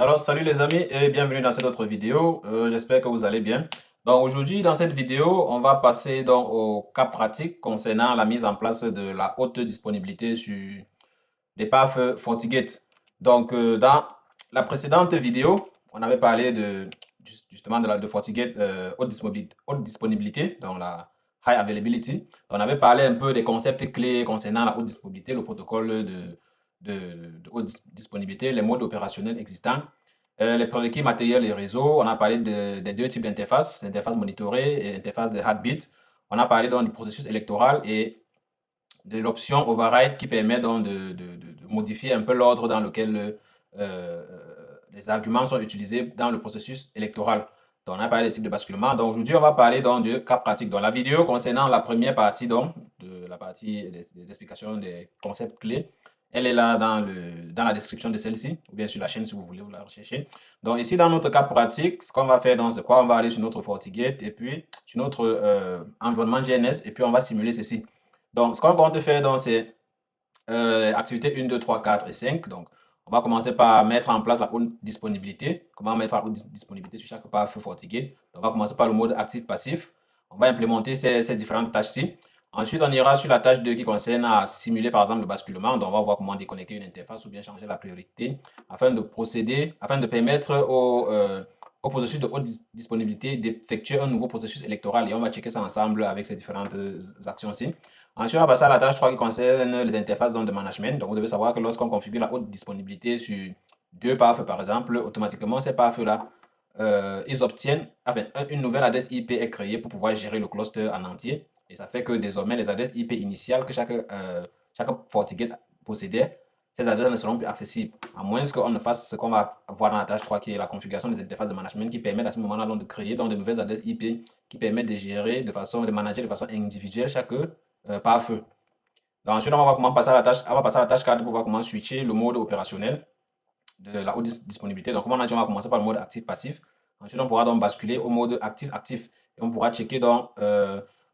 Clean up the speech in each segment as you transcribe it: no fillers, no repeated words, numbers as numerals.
Alors, salut les amis et bienvenue dans cette autre vidéo. J'espère que vous allez bien. Donc aujourd'hui, dans cette vidéo, on va passer donc au cas pratique concernant la mise en place de la haute disponibilité sur les PAF FortiGate. Donc, dans la précédente vidéo, on avait parlé justement de FortiGate haute disponibilité, donc la High Availability. On avait parlé un peu des concepts clés concernant la haute disponibilité, le protocole de haute disponibilité, les modes opérationnels existants, les prérequis matériels et réseaux. On a parlé des deux types d'interfaces, l'interface monitorée et l'interface de Heartbeat. On a parlé donc du processus électoral et de l'option override qui permet donc de modifier un peu l'ordre dans lequel euh, les arguments sont utilisés dans le processus électoral. Donc, on a parlé des types de basculement. Donc, aujourd'hui, on va parler donc du cas pratique. Dans la vidéo concernant la première partie donc, de la partie des explications des concepts clés, elle est là dans la description de celle-ci, ou bien sur la chaîne si vous voulez vous la rechercher. Donc, ici, dans notre cas pratique, ce qu'on va faire, c'est quoi? On va aller sur notre FortiGate et puis sur notre environnement GNS et puis on va simuler ceci. Donc, ce qu'on compte faire, c'est activité 1, 2, 3, 4 et 5. Donc, on va commencer par mettre en place la haute disponibilité. Comment mettre la haute disponibilité sur chaque PAF FortiGate? On va commencer par le mode actif-passif. On va implémenter ces différentes tâches-ci. Ensuite, on ira sur la tâche 2 qui concerne à simuler par exemple le basculement. Donc, on va voir comment déconnecter une interface ou bien changer la priorité afin de procéder, afin de permettre au processus de haute disponibilité d'effectuer un nouveau processus électoral et on va checker ça ensemble avec ces différentes actions-ci. Ensuite, on va passer à la tâche 3 qui concerne les interfaces de management. Donc, vous devez savoir que lorsqu'on configure la haute disponibilité sur deux PAF, par exemple, automatiquement, ces PAF-là, ils obtiennent, enfin, une nouvelle adresse IP est créée pour pouvoir gérer le cluster en entier. Et ça fait que désormais, les adresses IP initiales que chaque FortiGate possédait, ces adresses ne seront plus accessibles. À moins qu'on ne fasse ce qu'on va voir dans la tâche 3 qui est la configuration des interfaces de management, qui permet à ce moment-là de créer donc, de nouvelles adresses IP qui permettent de gérer de manager de façon individuelle chaque par feu. Donc ensuite, on va voir comment passer à la tâche, on va passer à la tâche 4 pour voir comment switcher le mode opérationnel de la haute disponibilité. Donc, comme on a dit, on va commencer par le mode actif-passif. Ensuite, on pourra donc basculer au mode actif-actif. Et on pourra checker donc,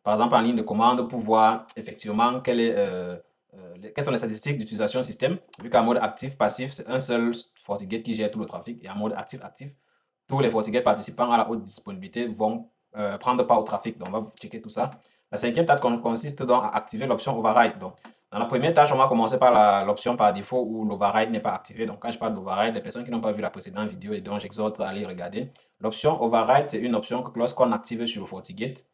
par exemple, en ligne de commande pour voir effectivement quelles sont les statistiques d'utilisation système. Vu qu'en mode actif-passif, c'est un seul FortiGate qui gère tout le trafic. Et en mode actif-actif, tous les FortiGate participants à la haute disponibilité vont prendre part au trafic. Donc, on va checker tout ça. La cinquième tâche consiste donc à activer l'option override. Donc, dans la première tâche, on va commencer par l'option par défaut où l'override n'est pas activé. Donc, quand je parle d'override, les personnes qui n'ont pas vu la précédente vidéo et donc j'exhorte à aller regarder. L'option override, c'est une option que lorsqu'on active sur le FortiGate,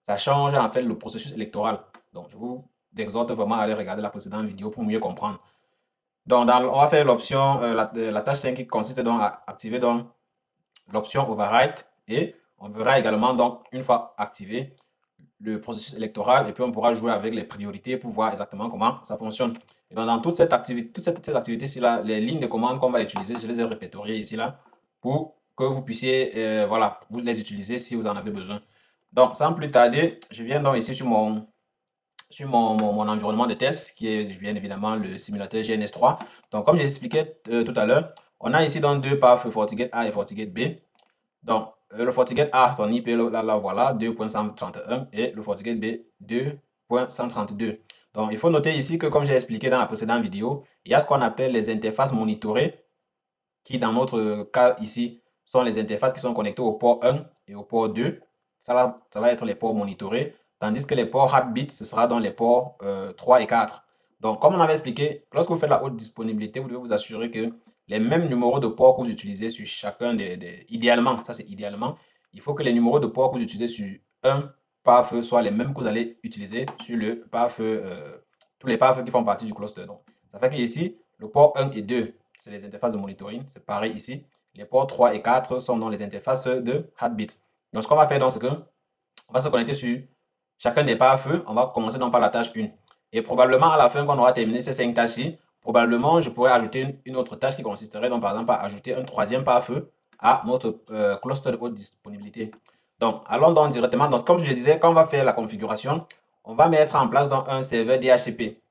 ça change en fait le processus électoral. Donc, je vous exhorte vraiment à aller regarder la précédente vidéo pour mieux comprendre. Donc, on va faire l'option, la tâche 5 qui consiste donc à activer donc l'option override et on verra également donc une fois activé le processus électoral et puis on pourra jouer avec les priorités pour voir exactement comment ça fonctionne. Et donc dans toute cette activité, cette activité-ci là, les lignes de commande qu'on va utiliser, je les ai répertoriées ici là pour que vous puissiez voilà, vous les utiliser si vous en avez besoin. Donc sans plus tarder, je viens donc ici sur mon environnement de test qui est bien évidemment le simulateur GNS3. Donc comme j'expliquais tout à l'heure, on a ici donc deux paths FortiGate A et FortiGate B. Donc, le FortiGate A, son IP, là, voilà, 2.131 et le FortiGate B, 2.132. Donc, il faut noter ici que, comme j'ai expliqué dans la précédente vidéo, il y a ce qu'on appelle les interfaces monitorées, qui, dans notre cas ici, sont les interfaces qui sont connectées au port 1 et au port 2. Ça va être les ports monitorés, tandis que les ports Heartbeat, ce sera dans les ports 3 et 4. Donc, comme on avait expliqué, lorsque vous faites la haute disponibilité, vous devez vous assurer que les mêmes numéros de ports que vous utilisez sur chacun idéalement, ça c'est idéalement, il faut que les numéros de ports que vous utilisez sur un pare-feu soient les mêmes que vous allez utiliser sur le pare-feu, tous les pare-feux qui font partie du cluster. Donc, ça fait qu'ici, le port 1 et 2, c'est les interfaces de monitoring, c'est pareil ici. Les ports 3 et 4 sont dans les interfaces de Heartbeat. Donc, ce qu'on va faire, c'est qu'on va se connecter sur chacun des pare-feux. On va commencer donc par la tâche 1. Et probablement, à la fin, quand on aura terminé ces 5 tâches-ci, probablement, je pourrais ajouter une autre tâche qui consisterait donc, par exemple, à ajouter un troisième pare-feu à notre cluster de haute disponibilité. Donc, allons donc directement. Donc, comme je disais, quand on va faire la configuration, on va mettre en place donc, un serveur DHCP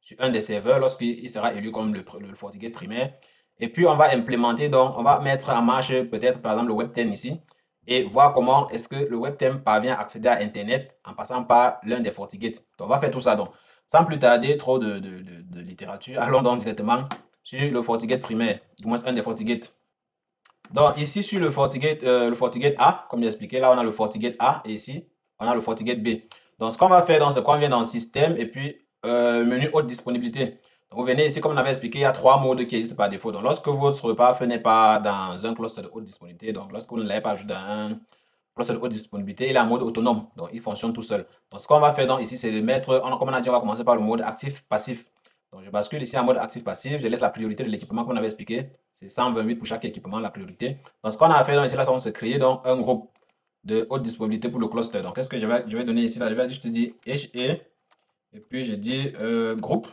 sur un des serveurs lorsqu'il sera élu comme le FortiGate primaire. Et puis, on va implémenter, donc, on va mettre en marche peut-être, par exemple, le Web 10 ici et voir comment est-ce que le Web 10 parvient à accéder à Internet en passant par l'un des FortiGate. Donc, on va faire tout ça. Donc, sans plus tarder, trop de littérature, allons donc directement sur le FortiGate primaire, du moins un des FortiGate. Donc ici sur le FortiGate A, comme j'ai expliqué, là on a le FortiGate A et ici on a le FortiGate B. Donc ce qu'on va faire, c'est qu'on vient dans Système et puis menu haute disponibilité. Donc, vous venez ici, comme on avait expliqué, il y a trois modes qui existent par défaut. Donc lorsque votre pare-feu n'est pas dans un cluster de haute disponibilité, donc lorsque vous ne l'avez pas ajouté dans un cluster de haute disponibilité, il est en mode autonome. Donc il fonctionne tout seul. Donc ce qu'on va faire donc ici, c'est de mettre, comme on a dit, on va commencer par le mode actif-passif. Donc je bascule ici en mode actif-passif, je laisse la priorité de l'équipement qu'on avait expliqué. C'est 128 pour chaque équipement, la priorité. Donc ce qu'on a à faire donc, ici, là, c'est on se créer donc un groupe de haute disponibilité pour le cluster. Donc qu'est-ce que je vais donner ici là? Je vais juste dire HE et puis je dis groupe.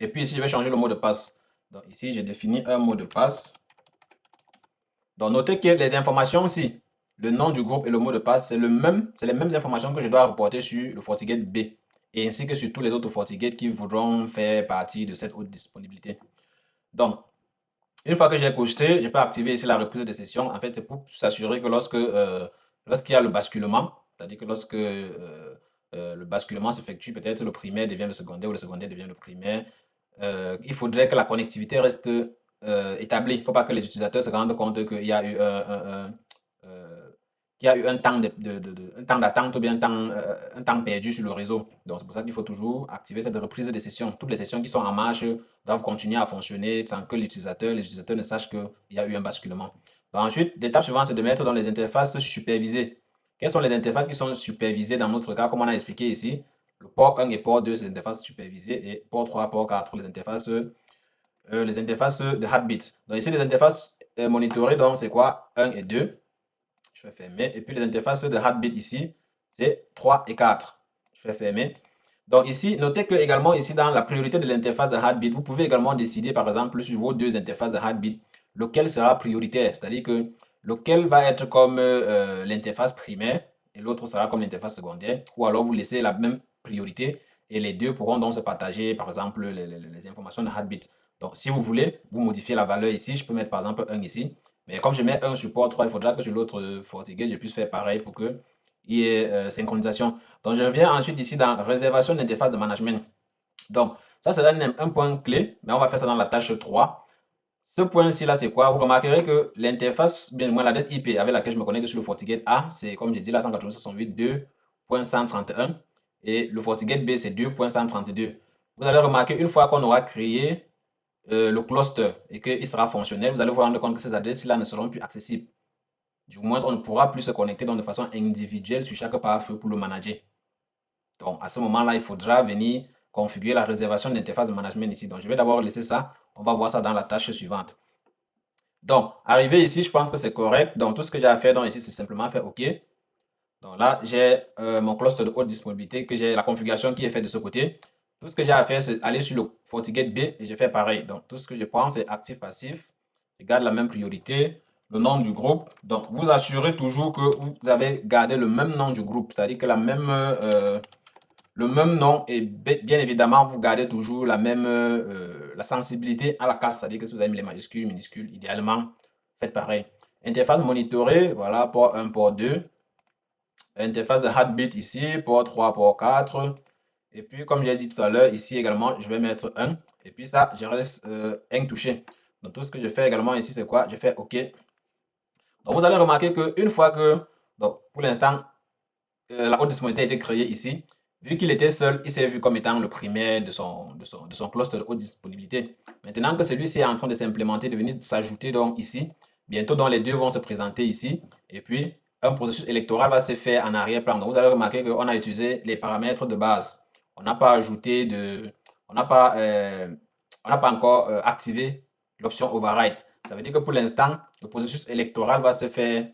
Et puis ici, je vais changer le mot de passe. Donc ici, j'ai défini un mot de passe. Donc notez que les informations ici, le nom du groupe et le mot de passe, c'est les mêmes informations que je dois reporter sur le FortiGate B et ainsi que sur tous les autres FortiGate qui voudront faire partie de cette haute disponibilité. Donc, une fois que j'ai coché, je peux activer ici la reprise de session. En fait, c'est pour s'assurer que lorsqu'il y a le basculement, c'est-à-dire que lorsque le basculement s'effectue, peut-être le primaire devient le secondaire ou le secondaire devient le primaire, il faudrait que la connectivité reste établie. Il ne faut pas que les utilisateurs se rendent compte qu'il y a eu un temps d'attente ou bien un temps perdu sur le réseau. Donc, c'est pour ça qu'il faut toujours activer cette reprise de session. Toutes les sessions qui sont en marche doivent continuer à fonctionner sans que les utilisateurs ne sachent qu'il y a eu un basculement. Donc, ensuite, l'étape suivante, c'est de mettre dans les interfaces supervisées. Quelles sont les interfaces qui sont supervisées dans notre cas, comme on a expliqué ici? Le port 1 et port 2, c'est les interfaces supervisées, et port 3, port 4, les interfaces de Heartbeat. Donc ici, les interfaces monitorées, donc c'est quoi? 1 et 2. Je vais fermer. Et puis les interfaces de Heartbeat ici, c'est 3 et 4. Je vais fermer. Donc ici, notez que également ici dans la priorité de l'interface de Heartbeat, vous pouvez également décider par exemple sur vos deux interfaces de Heartbeat, lequel sera prioritaire, c'est-à-dire que lequel va être comme l'interface primaire et l'autre sera comme l'interface secondaire, ou alors vous laissez la même priorité et les deux pourront donc se partager par exemple les informations de Heartbeat. Donc si vous voulez, vous modifiez la valeur ici, je peux mettre par exemple 1 ici, mais comme je mets un support 3, il faudra que sur l'autre FortiGate, je puisse faire pareil pour qu'il y ait synchronisation. Donc, je reviens ensuite ici dans réservation d'interface de management. Donc, ça, c'est un point clé, mais on va faire ça dans la tâche 3. Ce point-ci, là, c'est quoi? Vous remarquerez que l'interface, bien moins l'adresse IP avec laquelle je me connecte sur le FortiGate A, c'est comme j'ai dit là, 192.168.2.131 et le FortiGate B, c'est 2.132. Vous allez remarquer, une fois qu'on aura créé le cluster et qu'il sera fonctionnel, vous allez vous rendre compte que ces adresses-là ne seront plus accessibles. Du moins, on ne pourra plus se connecter de façon individuelle sur chaque pare-feu pour le manager. Donc, à ce moment-là, il faudra venir configurer la réservation d'interface de management ici. Donc, je vais d'abord laisser ça. On va voir ça dans la tâche suivante. Donc, arrivé ici, je pense que c'est correct. Donc, tout ce que j'ai à faire donc, ici, c'est simplement faire OK. Donc là, j'ai mon cluster de haute disponibilité, que j'ai la configuration qui est faite de ce côté. Tout ce que j'ai à faire, c'est aller sur le FortiGate B et je fais pareil. Donc, tout ce que je prends, c'est actif-passif. Je garde la même priorité. Le nom du groupe. Donc, vous assurez toujours que vous avez gardé le même nom du groupe, c'est-à-dire que le même nom et bien évidemment, vous gardez toujours la sensibilité à la casse, c'est-à-dire que si vous avez mis les majuscules, minuscules, idéalement, faites pareil. Interface monitorée, voilà, port 1, port 2. Interface de Heartbeat ici, port 3, port 4. Et puis, comme j'ai dit tout à l'heure, ici également, je vais mettre 1. Et puis ça, je reste 1 touché. Donc, tout ce que je fais également ici, c'est quoi? Je fais OK. Donc, vous allez remarquer qu'une fois que, donc, pour l'instant, la haute disponibilité a été créée ici, vu qu'il était seul, il s'est vu comme étant le primaire de son cluster de haute disponibilité. Maintenant que celui-ci est en train de s'implémenter, de venir s'ajouter donc ici, bientôt donc les deux vont se présenter ici, et puis un processus électoral va se faire en arrière-plan. Donc vous allez remarquer qu'on a utilisé les paramètres de base. On n'a pas ajouté on n'a pas, encore activé l'option override. Ça veut dire que pour l'instant, le processus électoral va se faire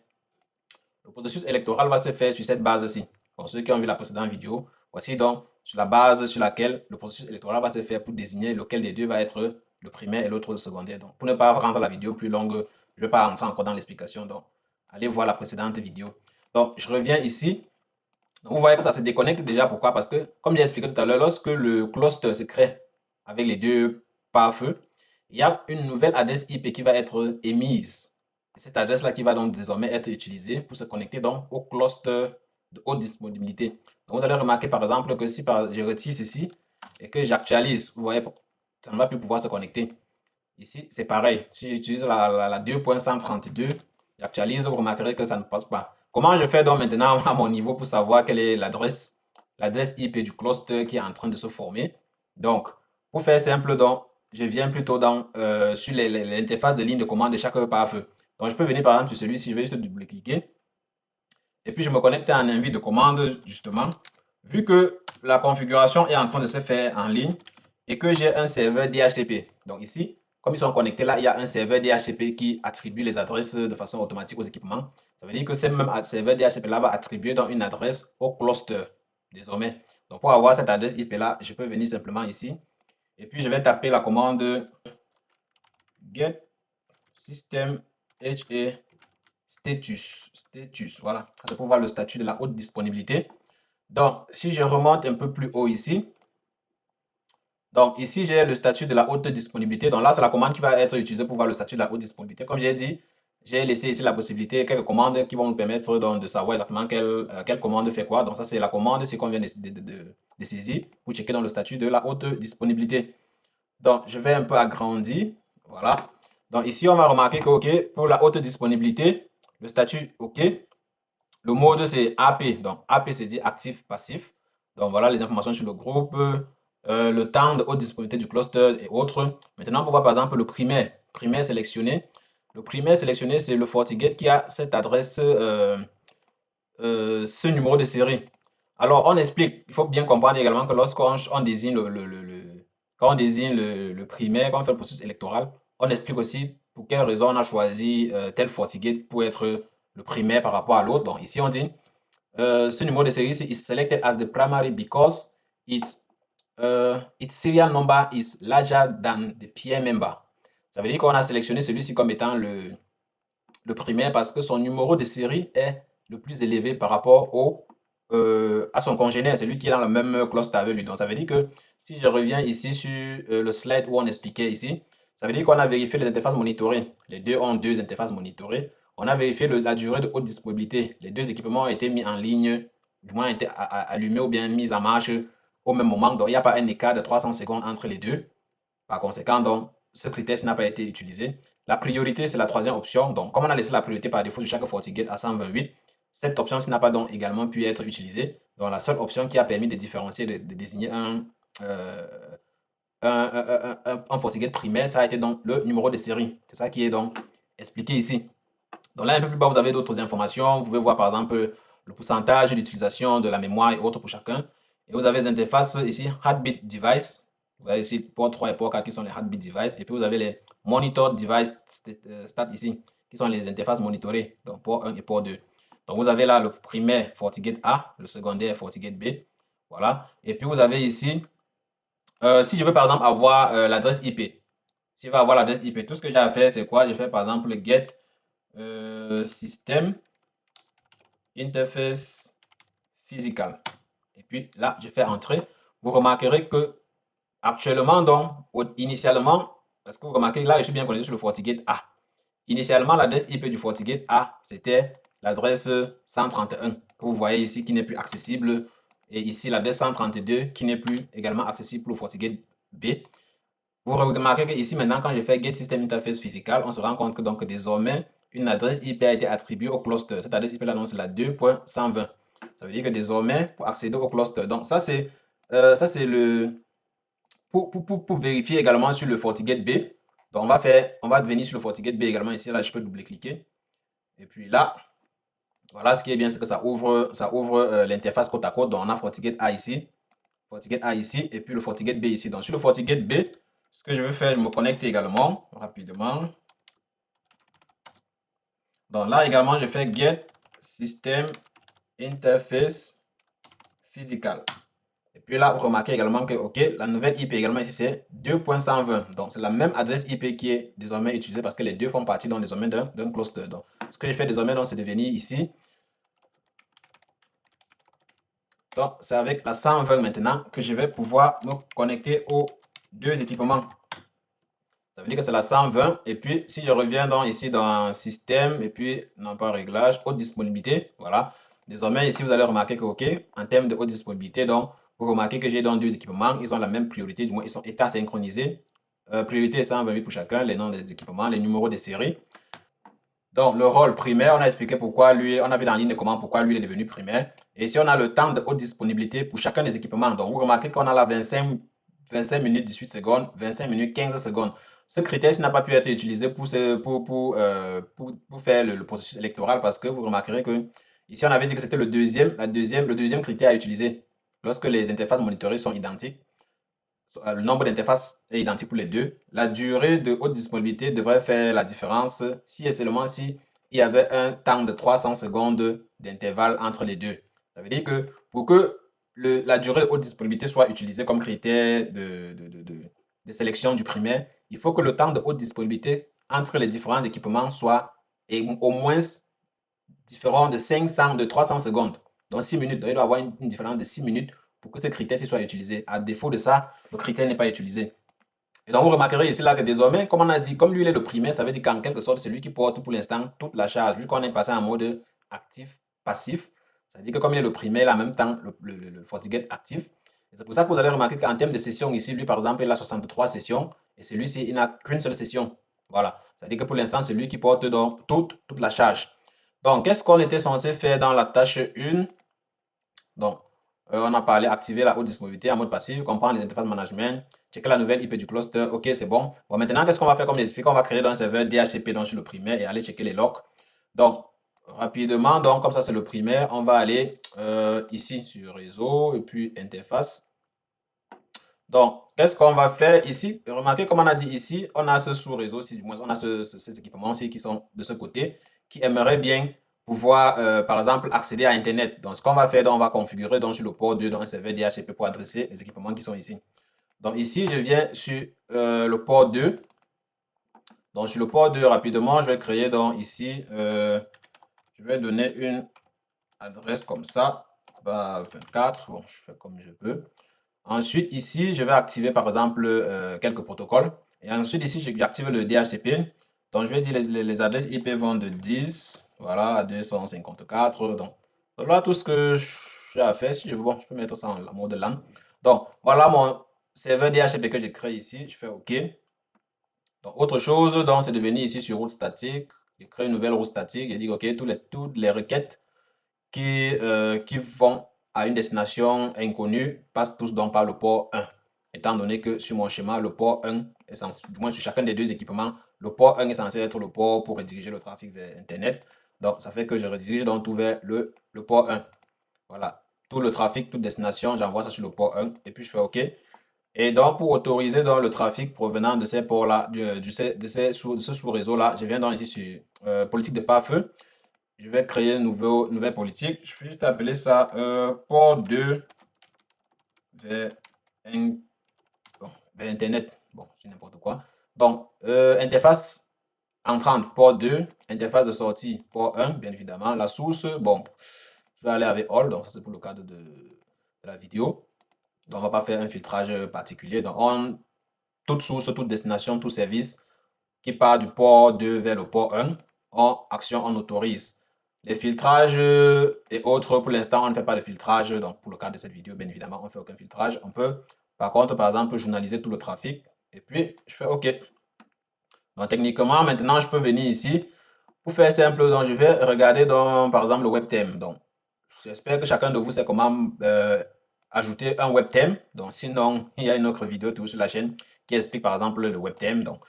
sur cette base-ci. Pour ceux qui ont vu la précédente vidéo, voici donc sur la base sur laquelle le processus électoral va se faire pour désigner lequel des deux va être le primaire et l'autre le secondaire. Donc, pour ne pas rendre la vidéo plus longue, je ne vais pas rentrer encore dans l'explication. Donc, allez voir la précédente vidéo. Donc, je reviens ici. Donc, vous voyez que ça se déconnecte déjà. Pourquoi? Parce que, comme j'ai expliqué tout à l'heure, lorsque le cluster se crée avec les deux pare-feu, il y a une nouvelle adresse IP qui va être émise. Cette adresse-là qui va donc désormais être utilisée pour se connecter donc au cluster de haute disponibilité. Donc, vous allez remarquer par exemple que si je retire ceci et que j'actualise, vous voyez, ça ne va plus pouvoir se connecter. Ici, c'est pareil. Si j'utilise la 2.132, j'actualise, vous remarquerez que ça ne passe pas. Comment je fais donc maintenant à mon niveau pour savoir quelle est l'adresse IP du cluster qui est en train de se former? Donc, pour faire simple, donc, je viens plutôt sur l'interface de ligne de commande de chaque pare-feu. Donc, je peux venir par exemple sur celui-ci, je vais juste double-cliquer. Et puis, je me connecte à un invite de commande, justement. Vu que la configuration est en train de se faire en ligne et que j'ai un serveur DHCP. Donc ici, comme ils sont connectés là, il y a un serveur DHCP qui attribue les adresses de façon automatique aux équipements. Ça veut dire que ce même serveur DHCP là va attribuer donc une adresse au cluster désormais. Donc pour avoir cette adresse IP là, je peux venir simplement ici et puis je vais taper la commande get system HA status. Voilà, c'est pour voir le statut de la haute disponibilité. Donc, si je remonte un peu plus haut ici, donc ici j'ai le statut de la haute disponibilité. Donc là, c'est la commande qui va être utilisée pour voir le statut de la haute disponibilité. Comme j'ai dit, j'ai laissé ici la possibilité, quelques commandes qui vont nous permettre donc, de savoir exactement quelle commande fait quoi. Donc ça, c'est la commande, c'est qu'on vient de saisir pour checker dans le statut de la haute disponibilité. Donc, je vais un peu agrandir. Voilà. Donc ici, on va remarquer que, OK, pour la haute disponibilité, le statut, OK. Le mode, c'est AP. Donc, AP, c'est dit actif, passif. Donc, voilà les informations sur le groupe, le temps de haute disponibilité du cluster et autres. Maintenant, pour voir par exemple le primaire. Primaire sélectionné. Le primaire sélectionné, c'est le FortiGate qui a cette adresse, ce numéro de série. Alors, on explique, il faut bien comprendre également que lorsqu'on désigne quand on désigne le primaire, quand on fait le processus électoral, on explique aussi pour quelle raison on a choisi tel FortiGate pour être le primaire par rapport à l'autre. Donc ici, on dit ce numéro de série is selected as the primary because its serial number is larger than the peer member. Ça veut dire qu'on a sélectionné celui-ci comme étant le primaire parce que son numéro de série est le plus élevé par rapport à son congénère, celui qui est dans le même cluster avec lui. Donc ça veut dire que si je reviens ici sur le slide où on expliquait ici, ça veut dire qu'on a vérifié les interfaces monitorées. Les deux ont deux interfaces monitorées. On a vérifié la durée de haute disponibilité. Les deux équipements ont été mis en ligne, du moins été allumés ou bien mis en marche au même moment. Donc il n'y a pas un écart de 300 secondes entre les deux. Par conséquent, donc, ce critère n'a pas été utilisé. La priorité, c'est la troisième option. Donc, comme on a laissé la priorité par défaut sur chaque FortiGate à 128, cette option n'a pas donc également pu être utilisée. Donc, la seule option qui a permis de différencier, de désigner un FortiGate primaire, ça a été donc le numéro de série. C'est ça qui est donc expliqué ici. Donc là, un peu plus bas, vous avez d'autres informations. Vous pouvez voir par exemple le pourcentage d'utilisation de la mémoire et autres pour chacun. Et vous avez les interfaces ici, Heartbeat Device. Vous avez ici port 3 et port 4 qui sont les Heartbeat Device. Et puis vous avez les Monitor Device Stat ici, qui sont les interfaces monitorées, donc port 1 et port 2. Donc vous avez là le primaire FortiGate A, le secondaire FortiGate B. Voilà. Et puis vous avez ici, si je veux par exemple avoir l'adresse IP, si je veux avoir l'adresse IP, tout ce que j'ai à faire, c'est quoi? Je fais par exemple le get système interface physical. Et puis là, je fais entrer. Vous remarquerez que actuellement, donc, initialement, parce que vous remarquez là, je suis bien connecté sur le FortiGate A. Initialement, l'adresse IP du FortiGate A, c'était l'adresse 131 que vous voyez ici qui n'est plus accessible. Et ici, l'adresse 132 qui n'est plus également accessible pour le FortiGate B. Vous remarquez que ici, maintenant, quand je fais Get System Interface Physical, on se rend compte que donc désormais, une adresse IP a été attribuée au cluster. Cette adresse IP là, c'est la 2.120. Ça veut dire que désormais, pour accéder au cluster, donc ça c'est le pour vérifier également sur le FortiGate B. Donc on va venir sur le FortiGate B également ici. Là, je peux double-cliquer. Et puis là, voilà, ce qui est bien, c'est que ça ouvre l'interface côte à côte. Donc on a FortiGate A ici, et puis le FortiGate B ici. Donc sur le FortiGate B, ce que je vais faire, je me connecte également rapidement. Donc là également, je fais Get System Interface Physical. Et puis là, vous remarquez également que, OK, la nouvelle IP également ici, c'est 2.120. Donc, c'est la même adresse IP qui est désormais utilisée parce que les deux font partie donc, désormais d'un cluster. Donc, ce que je fais désormais, c'est de venir ici. Donc, c'est avec la 120 maintenant que je vais pouvoir me connecter aux deux équipements. Ça veut dire que c'est la 120. Et puis, si je reviens donc ici dans système, et puis, non pas réglage, haute disponibilité, voilà. Désormais, ici, vous allez remarquer que, OK, en termes de haute disponibilité, donc, vous remarquez que j'ai dans deux équipements, ils ont la même priorité, du moins, ils sont état synchronisés priorité 128 pour chacun, les noms des équipements, les numéros des séries. Donc, le rôle primaire, on a expliqué pourquoi lui, on a vu dans la ligne de commande pourquoi lui il est devenu primaire. Et si on a le temps de haute disponibilité pour chacun des équipements, donc vous remarquez qu'on a là 25 minutes 18 secondes, 25 minutes 15 secondes. Ce critère n'a pas pu être utilisé pour faire le processus électoral parce que vous remarquerez que ici on avait dit que c'était le deuxième critère à utiliser lorsque les interfaces monitorées sont identiques. Le nombre d'interfaces est identique pour les deux. La durée de haute disponibilité devrait faire la différence si et seulement si il y avait un temps de 300 secondes d'intervalle entre les deux. Ça veut dire que pour que la durée de haute disponibilité soit utilisée comme critère de sélection du primaire, il faut que le temps de haute disponibilité entre les différents équipements soit au moins différent de 500, de 300 secondes. Donc 6 minutes, donc il doit y avoir une différence de 6 minutes pour que ce critère soit utilisé. À défaut de ça, le critère n'est pas utilisé. Et donc vous remarquerez ici là que désormais, comme on a dit, comme lui il est le primaire, ça veut dire qu'en quelque sorte, c'est lui qui porte pour l'instant toute la charge, vu qu'on est passé en mode actif, passif. Ça veut dire que comme il est le primaire, en même temps, le FortiGate actif. C'est pour ça que vous allez remarquer qu'en termes de sessions, ici, lui par exemple, il a 63 sessions, et celui-ci, il n'a qu'une seule session. Voilà. Ça veut dire que pour l'instant, c'est lui qui porte donc toute la charge. Donc, qu'est-ce qu'on était censé faire dans la tâche 1? Donc, on a parlé activer la haute disponibilité en mode passif, comprendre les interfaces management, checker la nouvelle IP du cluster. Ok, c'est bon. Bon, maintenant, qu'est-ce qu'on va faire comme expliqué? On va créer un serveur DHCP donc, sur le primaire et aller checker les logs. Donc, rapidement, donc, comme ça, c'est le primaire. On va aller ici sur réseau et puis interface. Donc, qu'est-ce qu'on va faire ici? Remarquez comme on a dit ici, on a ce sous-réseau, du moins, on a ces équipements-ci qui sont de ce côté, qui aimeraient bien pouvoir, par exemple, accéder à Internet. Donc, ce qu'on va faire, donc, on va configurer donc, sur le port 2 dans un serveur DHCP pour adresser les équipements qui sont ici. Donc, ici, je viens sur le port 2. Donc, sur le port 2, rapidement, je vais créer donc ici, je vais donner une adresse comme ça, 24. Bon, je fais comme je peux. Ensuite, ici, je vais activer par exemple quelques protocoles. Et ensuite, ici, j'active le DHCP. Donc, je vais dire les adresses IP vont de 10, voilà, à 254. Donc, voilà tout ce que j'ai à faire. Si je veux, bon, je peux mettre ça en mode LAN. Donc, voilà mon serveur DHCP que j'ai créé ici. Je fais OK. Donc, autre chose, donc, c'est de venir ici sur route statique. Je crée une nouvelle route statique et dire OK, toutes les requêtes qui vont à une destination inconnue passent tous donc par le port 1. Étant donné que sur mon schéma, le port 1 est censé, du moins sur chacun des deux équipements, le port 1 est censé être le port pour rediriger le trafic vers Internet. Donc, ça fait que je redirige donc tout vers le port 1. Voilà. Tout le trafic, toute destination, j'envoie ça sur le port 1 et puis je fais OK. Et donc, pour autoriser donc, le trafic provenant de ces ports-là, de ce sous-réseau-là, je viens donc ici sur politique de pare-feu. Je vais créer une nouvelle politique. Je vais juste appeler ça port 2 vers, bon, vers Internet. Bon, c'est n'importe quoi. Donc, interface entrante, port 2. Interface de sortie, port 1, bien évidemment. La source, bon, je vais aller avec all. Donc, ça, c'est pour le cadre de la vidéo. Donc, on ne va pas faire un filtrage particulier. Donc, toute source, toute destination, tout service qui part du port 2 vers le port 1, en action, on autorise. Les filtrages et autres, pour l'instant, on ne fait pas de filtrage. Donc, pour le cadre de cette vidéo, bien évidemment, on ne fait aucun filtrage. On peut, par contre, par exemple, journaliser tout le trafic. Et puis, je fais OK. Donc, techniquement, maintenant, je peux venir ici. Pour faire simple, donc, je vais regarder, donc, par exemple, le web theme. Donc, j'espère que chacun de vous sait comment ajouter un web theme. Donc, sinon, il y a une autre vidéo sur la chaîne qui explique, par exemple, le web theme. Donc,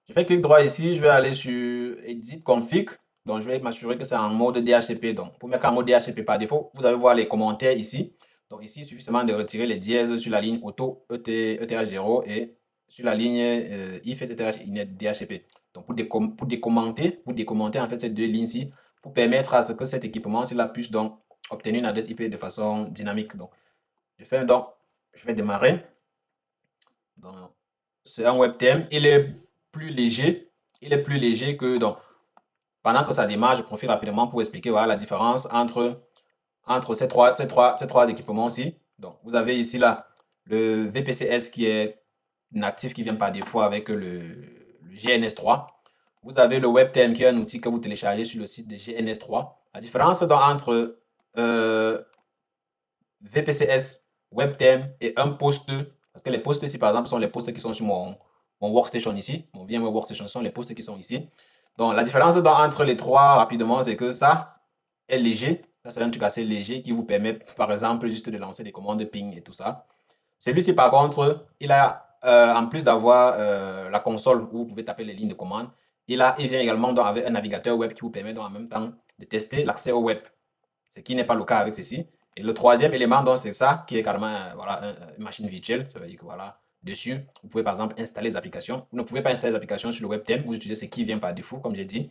je fais clic droit ici, je vais aller sur Edit Config. Donc, je vais m'assurer que c'est en mode DHCP. Donc, pour mettre en mode DHCP par défaut, vous allez voir les commentaires ici. Donc, ici, il suffit seulement de retirer les dièses sur la ligne auto ETH0 et sur la ligne if ETH DHCP. Donc, pour décommenter en fait ces deux lignes-ci, pour permettre à ce que cet équipement-ci-là puisse donc obtenir une adresse IP de façon dynamique. Donc, je vais démarrer. C'est un web theme. Il est plus léger. Il est plus léger que donc. Pendant que ça démarre, je profite rapidement pour expliquer voilà, la différence entre ces trois équipements-ci. Donc, vous avez ici là le VPCS qui est natif, qui vient par défaut avec le GNS3. Vous avez le WebTheme qui est un outil que vous téléchargez sur le site de GNS3. La différence donc, entre VPCS, WebTheme et un post, parce que les posts ici par exemple sont les posts qui sont sur mon workstation ici. Mon VMware Workstation sont les postes qui sont ici. Donc, la différence entre les trois, rapidement, c'est que ça est léger. Ça, c'est un truc assez léger qui vous permet, par exemple, juste de lancer des commandes ping et tout ça. Celui-ci, par contre, il a, en plus d'avoir la console où vous pouvez taper les lignes de commande, il vient également donc avec un navigateur web qui vous permet donc en même temps de tester l'accès au web, ce qui n'est pas le cas avec ceci. Et le troisième élément, donc, c'est ça, qui est carrément voilà, une machine virtuelle. Ça veut dire que voilà, dessus, vous pouvez par exemple installer les applications. Vous ne pouvez pas installer les applications sur le web thème, vous utilisez ce qui vient par défaut, comme j'ai dit.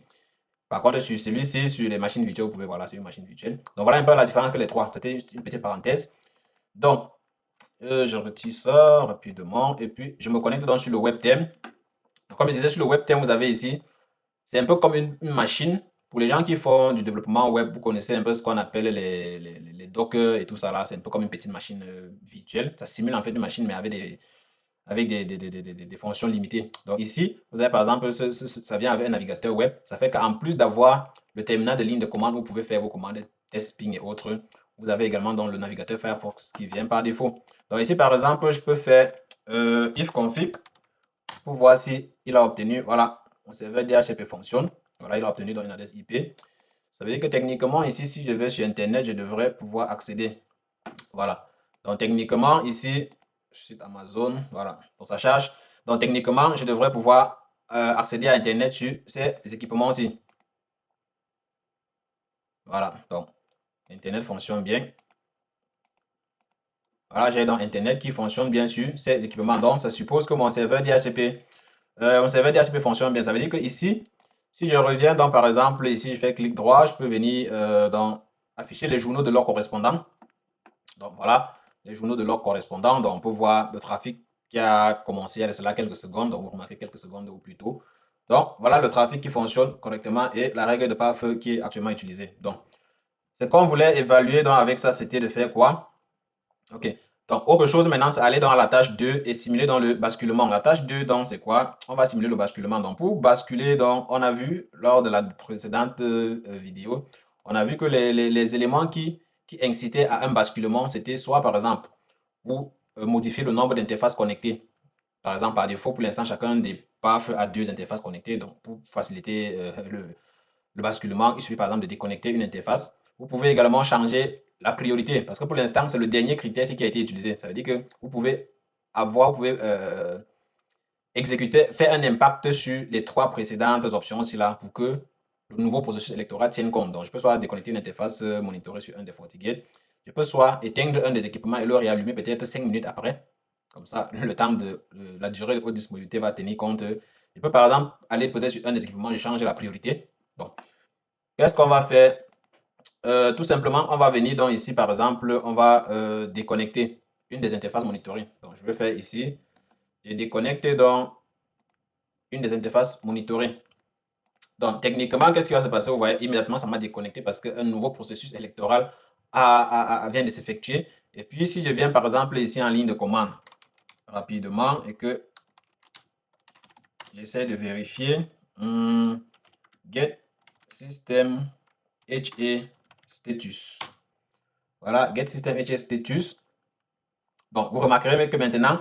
Par contre, sur celui-ci, sur les machines virtuelles, vous pouvez, voilà, c'est une machine virtuelle. Donc voilà un peu la différence que les trois. C'était juste une petite parenthèse. Donc, je retire ça rapidement et puis je me connecte donc sur le web thème. Comme je disais, sur le web thème, vous avez ici, c'est un peu comme une machine. Pour les gens qui font du développement web, vous connaissez un peu ce qu'on appelle les Docker et tout ça là. C'est un peu comme une petite machine virtuelle. Ça simule en fait une machine, mais avec des fonctions limitées. Donc ici, vous avez par exemple, ça vient avec un navigateur web. Ça fait qu'en plus d'avoir le terminal de ligne de commande, vous pouvez faire vos commandes test ping et autres. Vous avez également dans le navigateur Firefox qui vient par défaut. Donc ici, par exemple, je peux faire if config pour voir si il a obtenu, voilà, mon serveur DHCP fonctionne. Voilà, il a obtenu dans une adresse IP. Ça veut dire que techniquement, ici, si je vais sur Internet, je devrais pouvoir accéder. Voilà. Donc techniquement, ici, je suis Amazon, voilà, pour sa charge. Donc techniquement, je devrais pouvoir accéder à Internet sur ces équipements-ci. Voilà, donc Internet fonctionne bien. Voilà, j'ai donc Internet qui fonctionne bien sur ces équipements. Donc ça suppose que mon serveur DHCP fonctionne bien. Ça veut dire que ici, si je reviens donc par exemple, ici je fais clic droit, je peux venir dans afficher les journaux de log correspondants. Donc voilà, les journaux de log correspondants. Donc on peut voir le trafic qui a commencé il y a cela quelques secondes. Donc vous remarquez quelques secondes ou plus tôt. Donc voilà le trafic qui fonctionne correctement et la règle de pare-feu qui est actuellement utilisée. Donc ce qu'on voulait évaluer donc avec ça, c'était de faire quoi? Ok. Donc autre chose maintenant, c'est aller dans la tâche 2 et simuler dans le basculement. La tâche 2, donc c'est quoi? On va simuler le basculement. Donc pour basculer, donc on a vu lors de la précédente vidéo, on a vu que les éléments qui incitaient à un basculement, c'était soit par exemple pour modifier le nombre d'interfaces connectées. Par exemple, par défaut, pour l'instant, chacun des PAF a deux interfaces connectées. Donc, pour faciliter le basculement, il suffit par exemple de déconnecter une interface. Vous pouvez également changer la priorité parce que pour l'instant, c'est le dernier critère qui a été utilisé. Ça veut dire que vous pouvez exécuter, faire un impact sur les trois précédentes options aussi là pour que le nouveau processus électoral tienne compte. Donc, je peux soit déconnecter une interface monitorée sur un des FortiGate, je peux soit éteindre un des équipements et le réallumer peut-être 5 minutes après. Comme ça, le temps de la durée de haute disponibilité va tenir compte. Je peux par exemple aller peut-être sur un des équipements et changer la priorité. Donc, qu'est-ce qu'on va faire? Tout simplement, on va venir donc ici, par exemple, on va déconnecter une des interfaces monitorées. Donc, je vais faire ici, je déconnecte donc une des interfaces monitorées. Donc, techniquement, qu'est-ce qui va se passer? Vous voyez, immédiatement, ça m'a déconnecté parce qu'un nouveau processus électoral vient de s'effectuer. Et puis, si je viens, par exemple, ici en ligne de commande, rapidement, et que j'essaie de vérifier, get system HA status. Voilà, get system HA status. Donc, vous remarquerez que maintenant,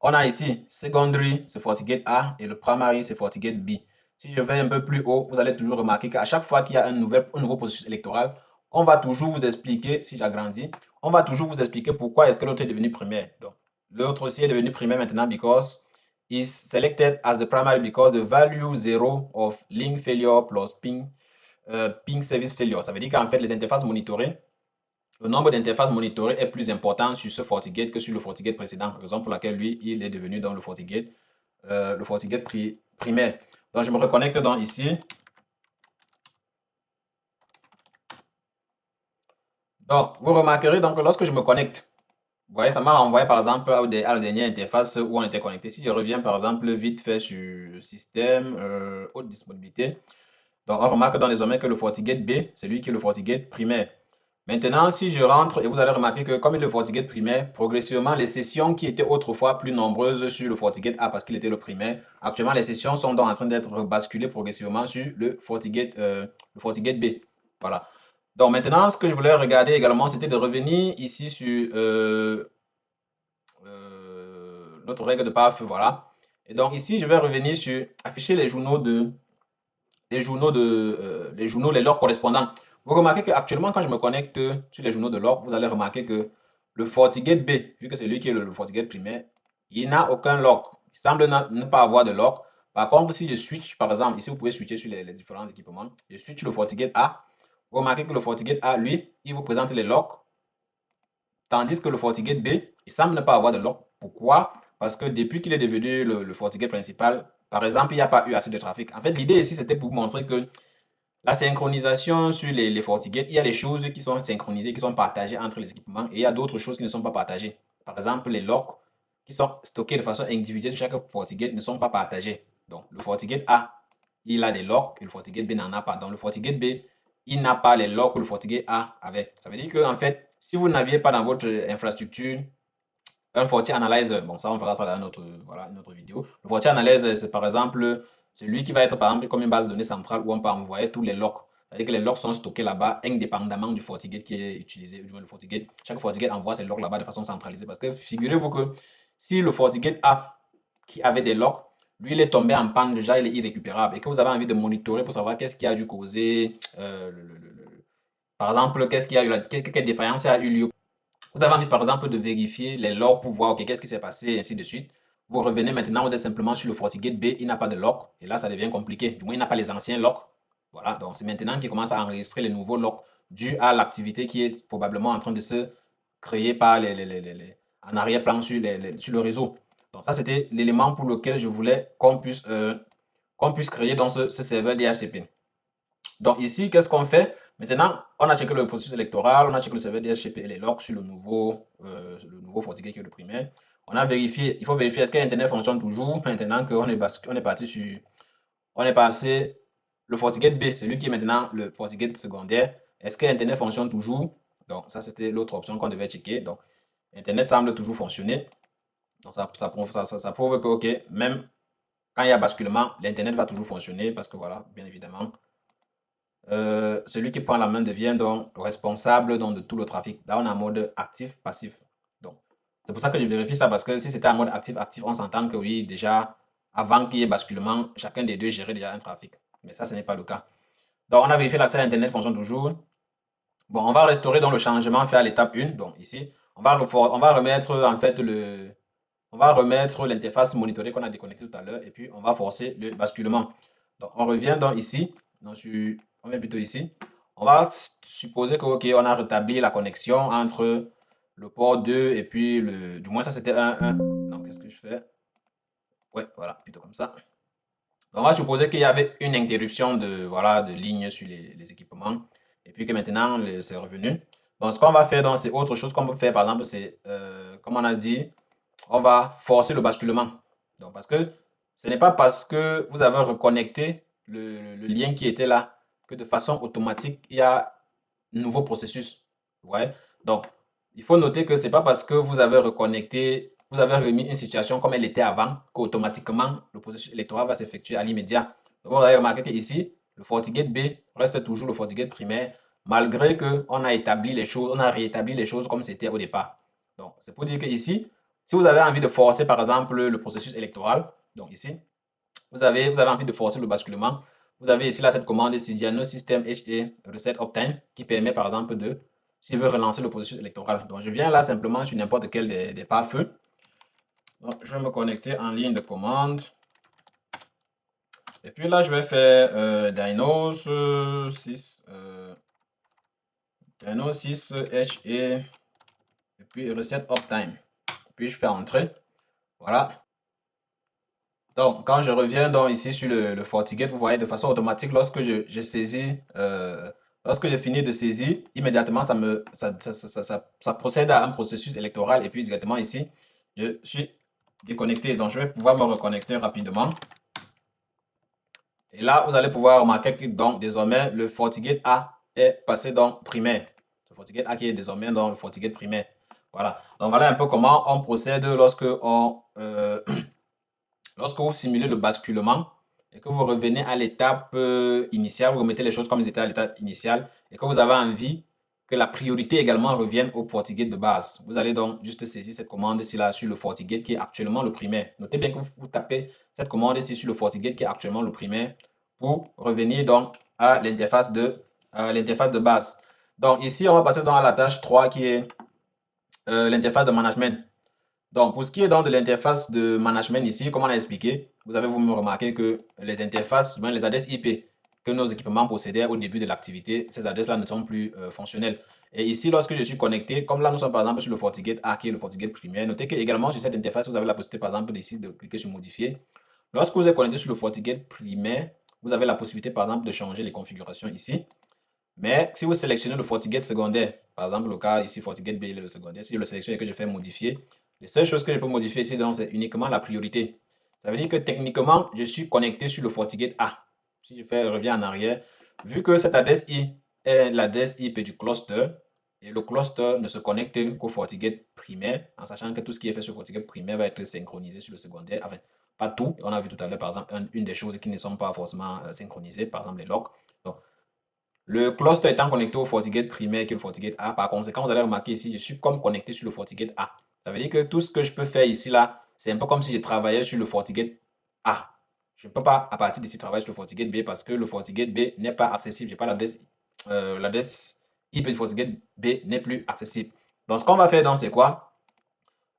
on a ici secondary, c'est FortiGate A, et le primary, c'est FortiGate B. Si je vais un peu plus haut, vous allez toujours remarquer qu'à chaque fois qu'il y a un nouveau processus électoral, on va toujours vous expliquer, si j'agrandis, on va toujours vous expliquer pourquoi est-ce que l'autre est devenu primaire. Donc, l'autre aussi est devenu primaire maintenant because is selected as the primary because the value 0 of link failure plus ping service failure. Ça veut dire qu'en fait, les interfaces monitorées, le nombre d'interfaces monitorées est plus important sur ce FortiGate que sur le FortiGate précédent, raison pour laquelle lui, il est devenu dans le FortiGate primaire. Donc, je me reconnecte donc ici. Donc, vous remarquerez donc que lorsque je me connecte, vous voyez, ça m'a renvoyé par exemple à la dernière interface où on était connecté. Si je reviens par exemple vite fait sur système, haute disponibilité, donc on remarque dans désormais que le FortiGate B, c'est lui qui est le FortiGate primaire. Maintenant, si je rentre, et vous allez remarquer que comme il est le FortiGate primaire, progressivement, les sessions qui étaient autrefois plus nombreuses sur le FortiGate A parce qu'il était le primaire, actuellement, les sessions sont donc en train d'être basculées progressivement sur le FortiGate B. Voilà. Donc maintenant, ce que je voulais regarder également, c'était de revenir ici sur notre règle de pare-feu. Voilà. Et donc ici, je vais revenir sur afficher les journaux, les logs correspondants. Vous remarquez qu'actuellement, quand je me connecte sur les journaux de log, vous allez remarquer que le FortiGate B, vu que c'est lui qui est le FortiGate primaire, il n'a aucun log. Il semble ne pas avoir de log. Par contre, si je switch, par exemple, ici vous pouvez switcher sur les différents équipements, je switch sur le FortiGate A, vous remarquez que le FortiGate A, lui, il vous présente les logs, tandis que le FortiGate B, il semble ne pas avoir de log. Pourquoi? Parce que depuis qu'il est devenu le FortiGate principal, par exemple, il n'y a pas eu assez de trafic. En fait, l'idée ici, c'était pour vous montrer que la synchronisation sur les FortiGate, il y a des choses qui sont synchronisées, qui sont partagées entre les équipements et il y a d'autres choses qui ne sont pas partagées. Par exemple, les logs qui sont stockés de façon individuelle sur chaque FortiGate ne sont pas partagés. Donc, le FortiGate A, il a des logs et le FortiGate B n'en a pas. Donc, le FortiGate B, il n'a pas les logs que le FortiGate A avait. Ça veut dire que, en fait, si vous n'aviez pas dans votre infrastructure un FortiAnalyzer, bon, ça, on fera ça dans voilà, une autre vidéo. Le FortiAnalyzer, c'est par exemple celui qui va être, par exemple, comme une base de données centrale où on peut envoyer tous les logs. C'est-à-dire que les logs sont stockés là-bas, indépendamment du FortiGate qui est utilisé, du moins le FortiGate. Chaque FortiGate envoie ses logs là-bas de façon centralisée. Parce que figurez-vous que si le FortiGate A, qui avait des logs, lui, il est tombé en panne déjà, il est irrécupérable. Et que vous avez envie de monitorer pour savoir qu'est-ce qui a dû causer, par exemple, qu'est-ce qui a eu quelle défaillance a eu lieu. Vous avez envie, par exemple, de vérifier les logs pour voir, ok, qu'est-ce qui s'est passé, et ainsi de suite. Vous revenez maintenant, vous êtes simplement sur le FortiGate B, il n'a pas de log, et là, ça devient compliqué. Du moins, il n'a pas les anciens logs. Voilà, donc c'est maintenant qu'il commence à enregistrer les nouveaux logs dû à l'activité qui est probablement en train de se créer par en arrière-plan sur le réseau. Donc ça, c'était l'élément pour lequel je voulais qu'on puisse créer dans ce serveur DHCP. Donc ici, qu'est-ce qu'on fait? Maintenant, on a checké le processus électoral, on a checké le serveur DHCP et les logs sur le nouveau FortiGate qui est le primaire. On a vérifié, il faut vérifier est-ce que Internet fonctionne toujours maintenant qu'on est parti sur, on est passé le FortiGate B, c'est lui qui est maintenant le FortiGate secondaire. Est-ce que Internet fonctionne toujours? Donc ça c'était l'autre option qu'on devait checker. Donc Internet semble toujours fonctionner. Donc ça prouve que ok, même quand il y a basculement, l'Internet va toujours fonctionner parce que voilà, bien évidemment, celui qui prend la main devient donc responsable donc, de tout le trafic. Là, on est en mode actif-passif. Donc, c'est pour ça que je vérifie ça parce que si c'était en mode actif-actif, on s'entend que oui, déjà, avant qu'il y ait basculement, chacun des deux gérait déjà un trafic. Mais ça, ce n'est pas le cas. Donc, on a vérifié l'accès à Internet fonctionne toujours. Bon, on va restaurer donc le changement fait à l'étape 1. Donc, ici, on va remettre en fait on va remettre l'interface monitorée qu'on a déconnectée tout à l'heure et puis on va forcer le basculement. Donc, on revient donc ici. Donc, on vient plutôt ici. On va supposer que, ok, on a rétabli la connexion entre le port 2 et puis du moins ça c'était un. Donc, qu'est-ce que je fais? Ouais, voilà, plutôt comme ça. Donc, on va supposer qu'il y avait une interruption voilà, de ligne sur les équipements et puis que maintenant c'est revenu. Donc, ce qu'on va faire, c'est autre chose qu'on peut faire, par exemple, c'est, comme on a dit, on va forcer le basculement. Donc, parce que ce n'est pas parce que vous avez reconnecté le lien qui était là que de façon automatique, il y a un nouveau processus. Ouais. Donc, il faut noter que ce n'est pas parce que vous avez reconnecté, vous avez remis une situation comme elle était avant, qu'automatiquement, le processus électoral va s'effectuer à l'immédiat. Donc, vous avez remarqué qu'ici, le FortiGate B reste toujours le FortiGate primaire, malgré qu'on a établi les choses, on a réétabli les choses comme c'était au départ. Donc, c'est pour dire que ici, si vous avez envie de forcer, par exemple, le processus électoral, donc ici, vous avez envie de forcer le basculement, vous avez ici là cette commande Cydiano System HE Reset Uptime qui permet, par exemple, de, s'il veut relancer le processus électoral. Donc, je viens là simplement sur n'importe quel des pare-feux. Donc, je vais me connecter en ligne de commande. Et puis là, je vais faire Dynos 6, Dynos 6 HE et puis Reset Uptime. Puis je fais entrer. Voilà. Donc, quand je reviens donc ici sur le FortiGate, vous voyez de façon automatique, lorsque je saisis, lorsque je finis de saisir, immédiatement, ça procède à un processus électoral et puis directement ici, je suis déconnecté. Donc, je vais pouvoir me reconnecter rapidement. Et là, vous allez pouvoir remarquer que donc, désormais, le FortiGate A est passé dans primaire. Le FortiGate A qui est désormais dans le FortiGate primaire. Voilà. Donc, voilà un peu comment on procède lorsque lorsque vous simulez le basculement et que vous revenez à l'étape initiale, vous remettez les choses comme elles étaient à l'étape initiale et que vous avez envie que la priorité également revienne au FortiGate de base. Vous allez donc juste saisir cette commande ici là sur le FortiGate qui est actuellement le primaire. Notez bien que vous tapez cette commande ici sur le FortiGate qui est actuellement le primaire pour revenir donc à l'interface de base. Donc ici, on va passer dans la tâche 3 qui est l'interface de management. Donc, pour ce qui est donc de l'interface de management ici, comme on a expliqué, vous avez vous-même remarqué que les interfaces, les adresses IP que nos équipements possédaient au début de l'activité, ces adresses-là ne sont plus fonctionnelles. Et ici, lorsque je suis connecté, comme là nous sommes par exemple sur le FortiGate A qui est le FortiGate primaire, notez que également sur cette interface, vous avez la possibilité par exemple ici de cliquer sur modifier. Lorsque vous êtes connecté sur le FortiGate primaire, vous avez la possibilité par exemple de changer les configurations ici. Mais si vous sélectionnez le FortiGate secondaire, par exemple le cas ici FortiGate B, le secondaire, si je le sélectionne et que je fais modifier, les seules choses que je peux modifier ici, c'est uniquement la priorité. Ça veut dire que techniquement, je suis connecté sur le FortiGate A. Si je reviens en arrière, vu que cette adresse I est l'adresse IP du cluster, et le cluster ne se connecte qu'au FortiGate primaire, en sachant que tout ce qui est fait sur le FortiGate primaire va être synchronisé sur le secondaire. Enfin, pas tout. On a vu tout à l'heure, par exemple, une des choses qui ne sont pas forcément synchronisées, par exemple les logs. Donc, le cluster étant connecté au FortiGate primaire qui est le FortiGate A, par conséquent, vous allez remarquer ici, je suis comme connecté sur le FortiGate A. Ça veut dire que tout ce que je peux faire ici, là, c'est un peu comme si je travaillais sur le FortiGate A. Je ne peux pas, à partir d'ici, travailler sur le FortiGate B parce que le FortiGate B n'est pas accessible. Je n'ai pas l'adresse IP du FortiGate B n'est plus accessible. Donc, ce qu'on va faire, c'est quoi?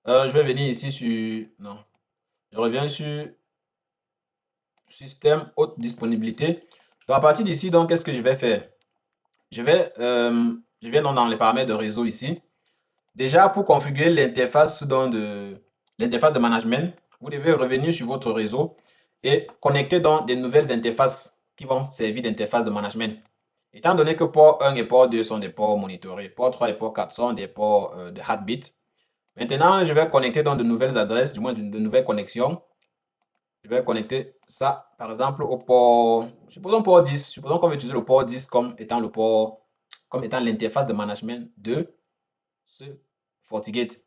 Je vais venir ici sur... Non. Je reviens sur système haute disponibilité. Donc, à partir d'ici, donc, qu'est-ce que je vais faire? Je viens donc dans les paramètres de réseau ici. Déjà, pour configurer l'interface de management, vous devez revenir sur votre réseau et connecter donc des nouvelles interfaces qui vont servir d'interface de management. Étant donné que port 1 et port 2 sont des ports monitorés, port 3 et port 4 sont des ports de Heartbeat. Maintenant, je vais connecter donc de nouvelles adresses, du moins de nouvelles connexions. Je vais connecter ça, par exemple, au port, supposons port 10. Supposons qu'on va utiliser le port 10 comme étant l'interface de management de ce FortiGate.